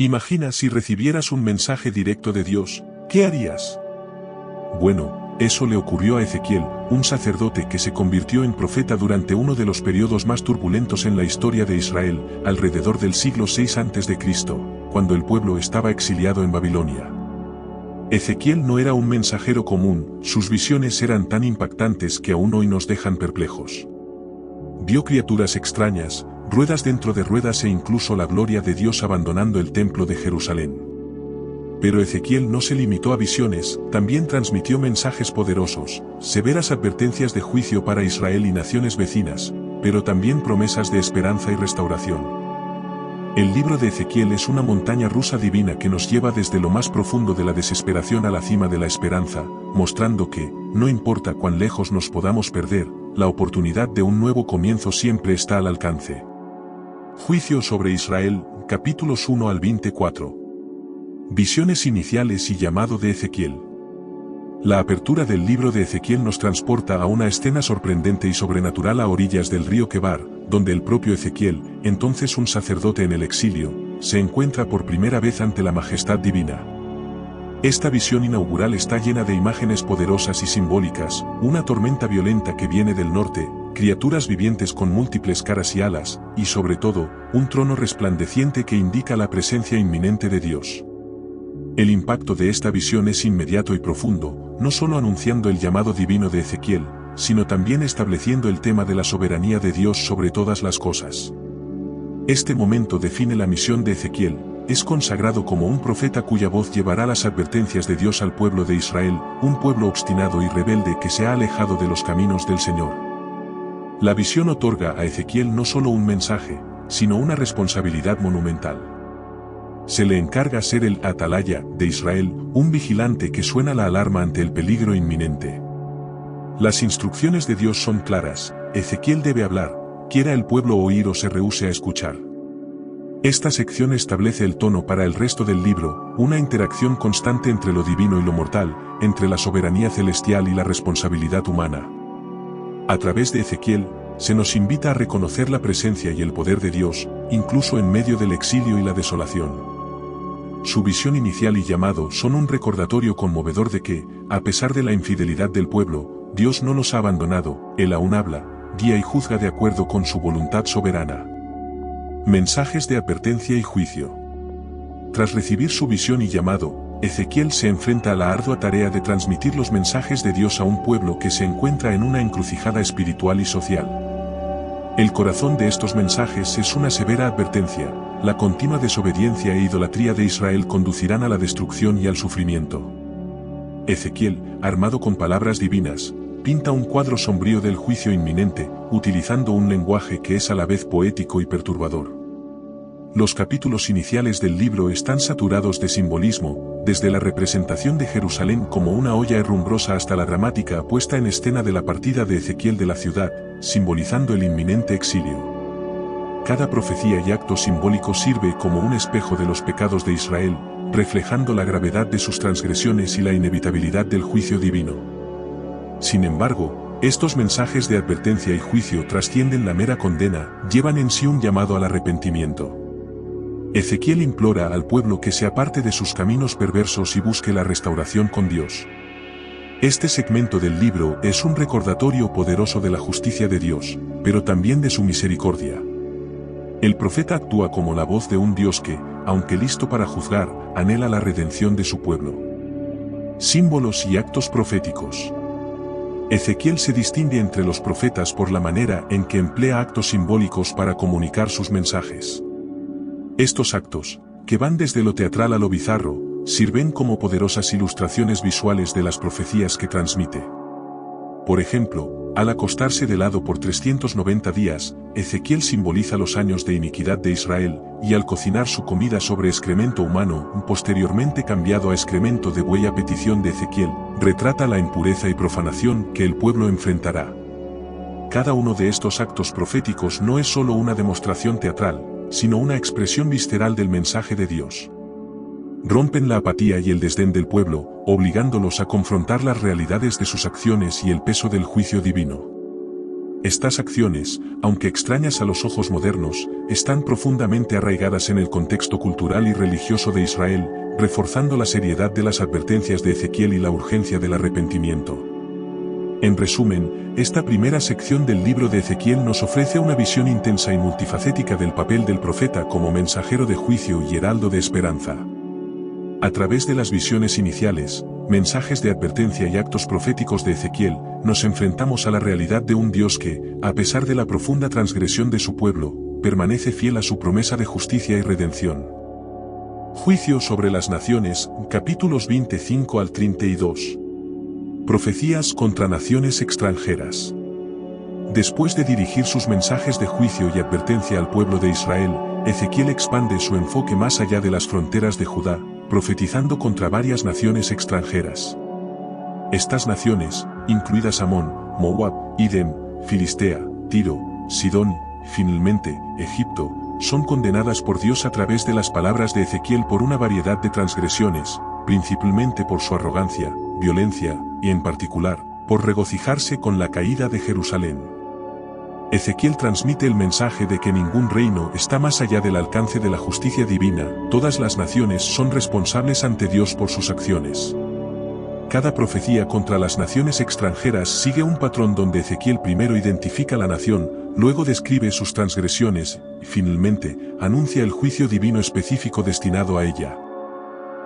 Imagina si recibieras un mensaje directo de Dios, ¿qué harías? Bueno, eso le ocurrió a Ezequiel, un sacerdote que se convirtió en profeta durante uno de los periodos más turbulentos en la historia de Israel, alrededor del siglo VI a.C., cuando el pueblo estaba exiliado en Babilonia. Ezequiel no era un mensajero común, sus visiones eran tan impactantes que aún hoy nos dejan perplejos. Vio criaturas extrañas, ruedas dentro de ruedas e incluso la gloria de Dios abandonando el templo de Jerusalén. Pero Ezequiel no se limitó a visiones, también transmitió mensajes poderosos, severas advertencias de juicio para Israel y naciones vecinas, pero también promesas de esperanza y restauración. El libro de Ezequiel es una montaña rusa divina que nos lleva desde lo más profundo de la desesperación a la cima de la esperanza, mostrando que, no importa cuán lejos nos podamos perder, la oportunidad de un nuevo comienzo siempre está al alcance. Juicio sobre Israel, capítulos 1 al 24. Visiones iniciales y llamado de Ezequiel. La apertura del libro de Ezequiel nos transporta a una escena sorprendente y sobrenatural a orillas del río Quebar, donde el propio Ezequiel, entonces un sacerdote en el exilio, se encuentra por primera vez ante la majestad divina. Esta visión inaugural está llena de imágenes poderosas y simbólicas, una tormenta violenta que viene del norte, criaturas vivientes con múltiples caras y alas, y sobre todo, un trono resplandeciente que indica la presencia inminente de Dios. El impacto de esta visión es inmediato y profundo, no solo anunciando el llamado divino de Ezequiel, sino también estableciendo el tema de la soberanía de Dios sobre todas las cosas. Este momento define la misión de Ezequiel, es consagrado como un profeta cuya voz llevará las advertencias de Dios al pueblo de Israel, un pueblo obstinado y rebelde que se ha alejado de los caminos del Señor. La visión otorga a Ezequiel no solo un mensaje, sino una responsabilidad monumental. Se le encarga ser el atalaya de Israel, un vigilante que suena la alarma ante el peligro inminente. Las instrucciones de Dios son claras, Ezequiel debe hablar, quiera el pueblo oír o se rehúse a escuchar. Esta sección establece el tono para el resto del libro, una interacción constante entre lo divino y lo mortal, entre la soberanía celestial y la responsabilidad humana. A través de Ezequiel, se nos invita a reconocer la presencia y el poder de Dios, incluso en medio del exilio y la desolación. Su visión inicial y llamado son un recordatorio conmovedor de que, a pesar de la infidelidad del pueblo, Dios no los ha abandonado, Él aún habla, guía y juzga de acuerdo con su voluntad soberana. Mensajes de advertencia y juicio. Tras recibir su visión y llamado, Ezequiel se enfrenta a la ardua tarea de transmitir los mensajes de Dios a un pueblo que se encuentra en una encrucijada espiritual y social. El corazón de estos mensajes es una severa advertencia, la continua desobediencia e idolatría de Israel conducirán a la destrucción y al sufrimiento. Ezequiel, armado con palabras divinas, pinta un cuadro sombrío del juicio inminente, utilizando un lenguaje que es a la vez poético y perturbador. Los capítulos iniciales del libro están saturados de simbolismo, desde la representación de Jerusalén como una olla herrumbrosa hasta la dramática puesta en escena de la partida de Ezequiel de la ciudad, simbolizando el inminente exilio. Cada profecía y acto simbólico sirve como un espejo de los pecados de Israel, reflejando la gravedad de sus transgresiones y la inevitabilidad del juicio divino. Sin embargo, estos mensajes de advertencia y juicio trascienden la mera condena, llevan en sí un llamado al arrepentimiento. Ezequiel implora al pueblo que se aparte de sus caminos perversos y busque la restauración con Dios. Este segmento del libro es un recordatorio poderoso de la justicia de Dios, pero también de su misericordia. El profeta actúa como la voz de un Dios que, aunque listo para juzgar, anhela la redención de su pueblo. Símbolos y actos proféticos. Ezequiel se distingue entre los profetas por la manera en que emplea actos simbólicos para comunicar sus mensajes. Estos actos, que van desde lo teatral a lo bizarro, sirven como poderosas ilustraciones visuales de las profecías que transmite. Por ejemplo, al acostarse de lado por 390 días, Ezequiel simboliza los años de iniquidad de Israel, y al cocinar su comida sobre excremento humano, posteriormente cambiado a excremento de buey a petición de Ezequiel, retrata la impureza y profanación que el pueblo enfrentará. Cada uno de estos actos proféticos no es solo una demostración teatral, sino una expresión visceral del mensaje de Dios. Rompen la apatía y el desdén del pueblo, obligándolos a confrontar las realidades de sus acciones y el peso del juicio divino. Estas acciones, aunque extrañas a los ojos modernos, están profundamente arraigadas en el contexto cultural y religioso de Israel, reforzando la seriedad de las advertencias de Ezequiel y la urgencia del arrepentimiento. En resumen, esta primera sección del libro de Ezequiel nos ofrece una visión intensa y multifacética del papel del profeta como mensajero de juicio y heraldo de esperanza. A través de las visiones iniciales, mensajes de advertencia y actos proféticos de Ezequiel, nos enfrentamos a la realidad de un Dios que, a pesar de la profunda transgresión de su pueblo, permanece fiel a su promesa de justicia y redención. Juicio sobre las naciones, capítulos 25 al 32. Profecías contra naciones extranjeras. Después de dirigir sus mensajes de juicio y advertencia al pueblo de Israel, Ezequiel expande su enfoque más allá de las fronteras de Judá, profetizando contra varias naciones extranjeras. Estas naciones, incluidas Amón, Moab, Edom, Filistea, Tiro, Sidón, finalmente, Egipto, son condenadas por Dios a través de las palabras de Ezequiel por una variedad de transgresiones, principalmente por su arrogancia, violencia, y en particular, por regocijarse con la caída de Jerusalén. Ezequiel transmite el mensaje de que ningún reino está más allá del alcance de la justicia divina, todas las naciones son responsables ante Dios por sus acciones. Cada profecía contra las naciones extranjeras sigue un patrón donde Ezequiel primero identifica la nación, luego describe sus transgresiones, y finalmente, anuncia el juicio divino específico destinado a ella.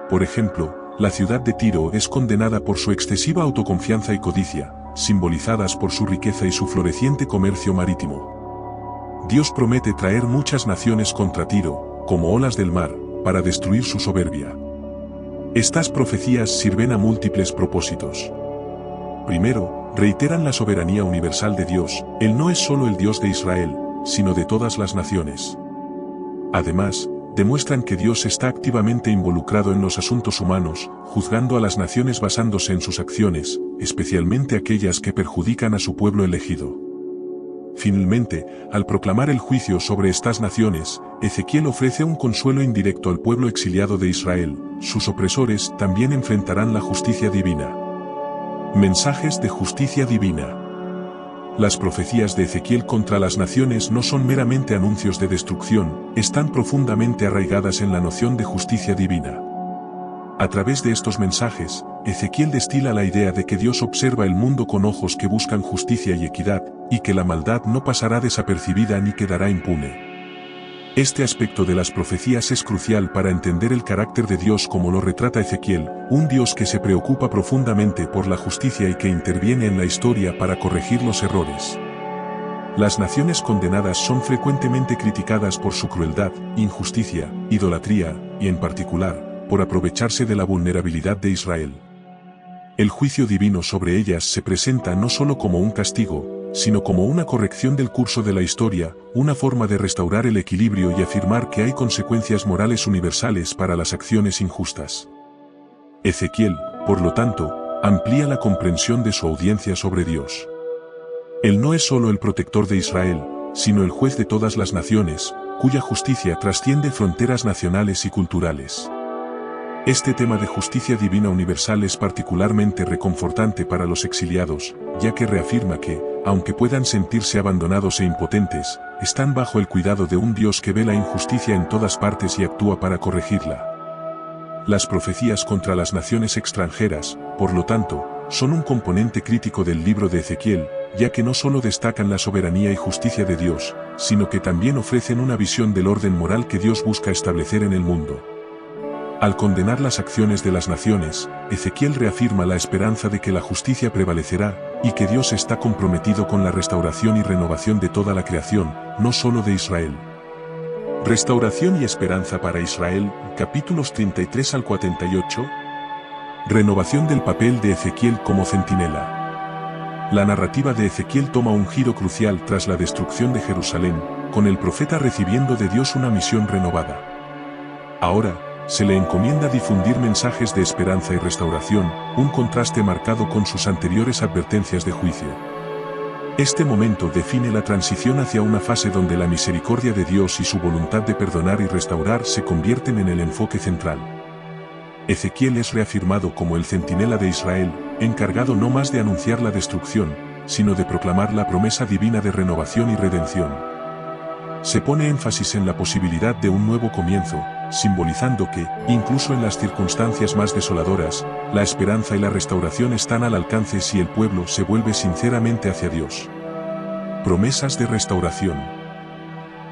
Por ejemplo, la ciudad de Tiro es condenada por su excesiva autoconfianza y codicia, simbolizadas por su riqueza y su floreciente comercio marítimo. Dios promete traer muchas naciones contra Tiro, como olas del mar, para destruir su soberbia. Estas profecías sirven a múltiples propósitos. Primero, reiteran la soberanía universal de Dios, Él no es solo el Dios de Israel, sino de todas las naciones. Además, demuestran que Dios está activamente involucrado en los asuntos humanos, juzgando a las naciones basándose en sus acciones, especialmente aquellas que perjudican a su pueblo elegido. Finalmente, al proclamar el juicio sobre estas naciones, Ezequiel ofrece un consuelo indirecto al pueblo exiliado de Israel, sus opresores también enfrentarán la justicia divina. Mensajes de justicia divina. Las profecías de Ezequiel contra las naciones no son meramente anuncios de destrucción, están profundamente arraigadas en la noción de justicia divina. A través de estos mensajes, Ezequiel destila la idea de que Dios observa el mundo con ojos que buscan justicia y equidad, y que la maldad no pasará desapercibida ni quedará impune. Este aspecto de las profecías es crucial para entender el carácter de Dios como lo retrata Ezequiel, un Dios que se preocupa profundamente por la justicia y que interviene en la historia para corregir los errores. Las naciones condenadas son frecuentemente criticadas por su crueldad, injusticia, idolatría, y en particular, por aprovecharse de la vulnerabilidad de Israel. El juicio divino sobre ellas se presenta no solo como un castigo, sino como una corrección del curso de la historia, una forma de restaurar el equilibrio y afirmar que hay consecuencias morales universales para las acciones injustas. Ezequiel, por lo tanto, amplía la comprensión de su audiencia sobre Dios. Él no es solo el protector de Israel, sino el juez de todas las naciones, cuya justicia trasciende fronteras nacionales y culturales. Este tema de justicia divina universal es particularmente reconfortante para los exiliados, ya que reafirma que, aunque puedan sentirse abandonados e impotentes, están bajo el cuidado de un Dios que ve la injusticia en todas partes y actúa para corregirla. Las profecías contra las naciones extranjeras, por lo tanto, son un componente crítico del libro de Ezequiel, ya que no solo destacan la soberanía y justicia de Dios, sino que también ofrecen una visión del orden moral que Dios busca establecer en el mundo. Al condenar las acciones de las naciones, Ezequiel reafirma la esperanza de que la justicia prevalecerá, y que Dios está comprometido con la restauración y renovación de toda la creación, no solo de Israel. Restauración y esperanza para Israel, capítulos 33 al 48. Renovación del papel de Ezequiel como centinela. La narrativa de Ezequiel toma un giro crucial tras la destrucción de Jerusalén, con el profeta recibiendo de Dios una misión renovada. Ahora, se le encomienda difundir mensajes de esperanza y restauración, un contraste marcado con sus anteriores advertencias de juicio. Este momento define la transición hacia una fase donde la misericordia de Dios y su voluntad de perdonar y restaurar se convierten en el enfoque central. Ezequiel es reafirmado como el centinela de Israel, encargado no más de anunciar la destrucción, sino de proclamar la promesa divina de renovación y redención. Se pone énfasis en la posibilidad de un nuevo comienzo, simbolizando que, incluso en las circunstancias más desoladoras, la esperanza y la restauración están al alcance si el pueblo se vuelve sinceramente hacia Dios. Promesas de restauración.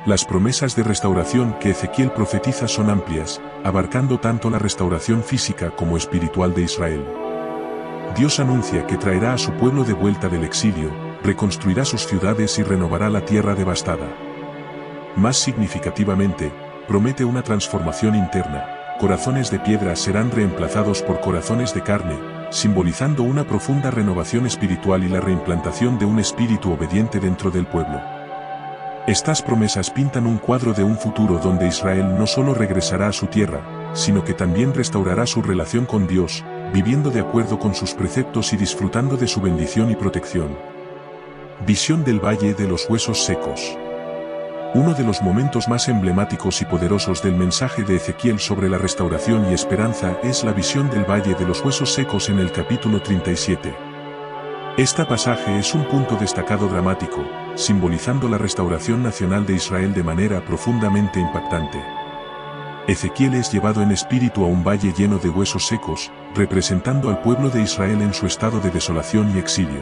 Las promesas de restauración que Ezequiel profetiza son amplias, abarcando tanto la restauración física como espiritual de Israel. Dios anuncia que traerá a su pueblo de vuelta del exilio, reconstruirá sus ciudades y renovará la tierra devastada. Más significativamente, promete una transformación interna. Corazones de piedra serán reemplazados por corazones de carne, simbolizando una profunda renovación espiritual y la reimplantación de un espíritu obediente dentro del pueblo. Estas promesas pintan un cuadro de un futuro donde Israel no solo regresará a su tierra, sino que también restaurará su relación con Dios, viviendo de acuerdo con sus preceptos y disfrutando de su bendición y protección. Visión del Valle de los Huesos Secos. Uno de los momentos más emblemáticos y poderosos del mensaje de Ezequiel sobre la restauración y esperanza es la visión del Valle de los Huesos Secos en el capítulo 37. Este pasaje es un punto destacado dramático, simbolizando la restauración nacional de Israel de manera profundamente impactante. Ezequiel es llevado en espíritu a un valle lleno de huesos secos, representando al pueblo de Israel en su estado de desolación y exilio.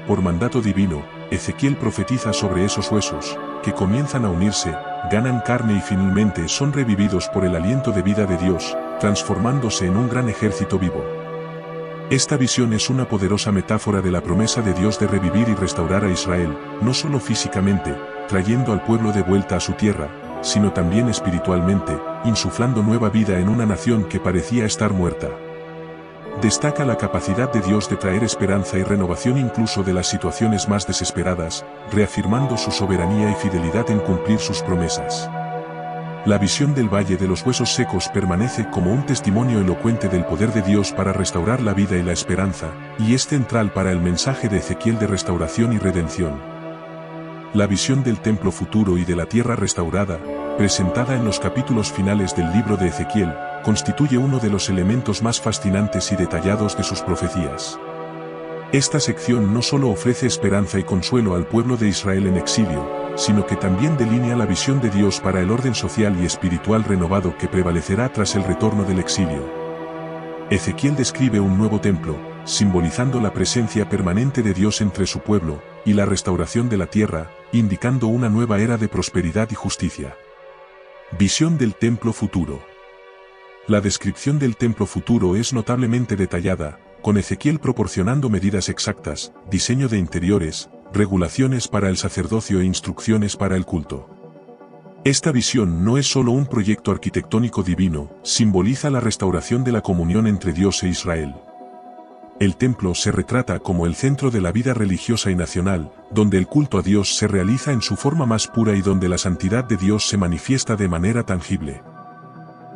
Por mandato divino, Ezequiel profetiza sobre esos huesos, que comienzan a unirse, ganan carne y finalmente son revividos por el aliento de vida de Dios, transformándose en un gran ejército vivo. Esta visión es una poderosa metáfora de la promesa de Dios de revivir y restaurar a Israel, no solo físicamente, trayendo al pueblo de vuelta a su tierra, sino también espiritualmente, insuflando nueva vida en una nación que parecía estar muerta. Destaca la capacidad de Dios de traer esperanza y renovación incluso de las situaciones más desesperadas, reafirmando su soberanía y fidelidad en cumplir sus promesas. La visión del Valle de los Huesos Secos permanece como un testimonio elocuente del poder de Dios para restaurar la vida y la esperanza, y es central para el mensaje de Ezequiel de restauración y redención. La visión del templo futuro y de la tierra restaurada, presentada en los capítulos finales del libro de Ezequiel, constituye uno de los elementos más fascinantes y detallados de sus profecías. Esta sección no solo ofrece esperanza y consuelo al pueblo de Israel en exilio, sino que también delinea la visión de Dios para el orden social y espiritual renovado que prevalecerá tras el retorno del exilio. Ezequiel describe un nuevo templo, simbolizando la presencia permanente de Dios entre su pueblo, y la restauración de la tierra, indicando una nueva era de prosperidad y justicia. Visión del templo futuro. La descripción del templo futuro es notablemente detallada, con Ezequiel proporcionando medidas exactas, diseño de interiores, regulaciones para el sacerdocio e instrucciones para el culto. Esta visión no es solo un proyecto arquitectónico divino, simboliza la restauración de la comunión entre Dios e Israel. El templo se retrata como el centro de la vida religiosa y nacional, donde el culto a Dios se realiza en su forma más pura y donde la santidad de Dios se manifiesta de manera tangible.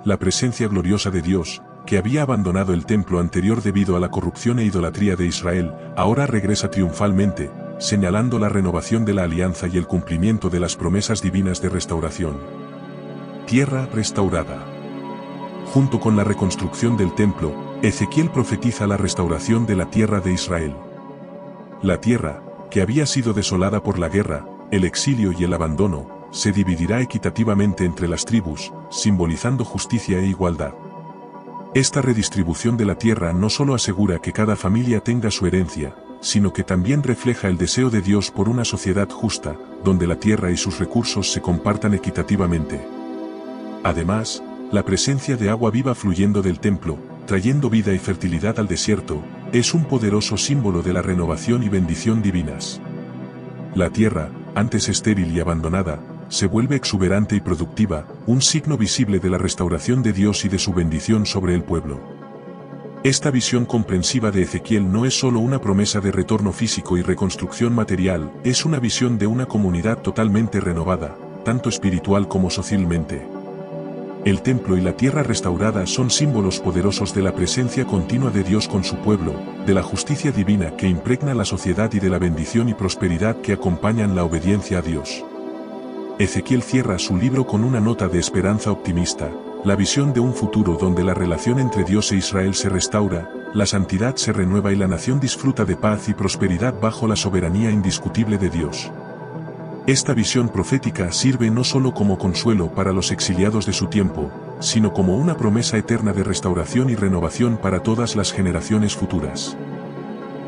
La presencia gloriosa de Dios, que había abandonado el templo anterior debido a la corrupción e idolatría de Israel, ahora regresa triunfalmente, señalando la renovación de la alianza y el cumplimiento de las promesas divinas de restauración. Tierra restaurada. Junto con la reconstrucción del templo, Ezequiel profetiza la restauración de la tierra de Israel. La tierra, que había sido desolada por la guerra, el exilio y el abandono, se dividirá equitativamente entre las tribus, simbolizando justicia e igualdad. Esta redistribución de la tierra no solo asegura que cada familia tenga su herencia, sino que también refleja el deseo de Dios por una sociedad justa, donde la tierra y sus recursos se compartan equitativamente. Además, la presencia de agua viva fluyendo del templo, trayendo vida y fertilidad al desierto, es un poderoso símbolo de la renovación y bendición divinas. La tierra, antes estéril y abandonada, se vuelve exuberante y productiva, un signo visible de la restauración de Dios y de su bendición sobre el pueblo. Esta visión comprensiva de Ezequiel no es solo una promesa de retorno físico y reconstrucción material, es una visión de una comunidad totalmente renovada, tanto espiritual como socialmente. El templo y la tierra restaurada son símbolos poderosos de la presencia continua de Dios con su pueblo, de la justicia divina que impregna la sociedad y de la bendición y prosperidad que acompañan la obediencia a Dios. Ezequiel cierra su libro con una nota de esperanza optimista, la visión de un futuro donde la relación entre Dios e Israel se restaura, la santidad se renueva y la nación disfruta de paz y prosperidad bajo la soberanía indiscutible de Dios. Esta visión profética sirve no solo como consuelo para los exiliados de su tiempo, sino como una promesa eterna de restauración y renovación para todas las generaciones futuras.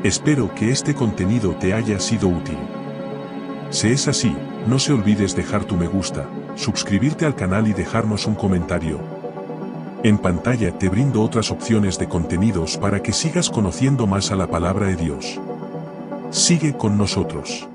Espero que este contenido te haya sido útil. Si es así, no se olvides dejar tu me gusta, suscribirte al canal y dejarnos un comentario. En pantalla te brindo otras opciones de contenidos para que sigas conociendo más a la palabra de Dios. Sigue con nosotros.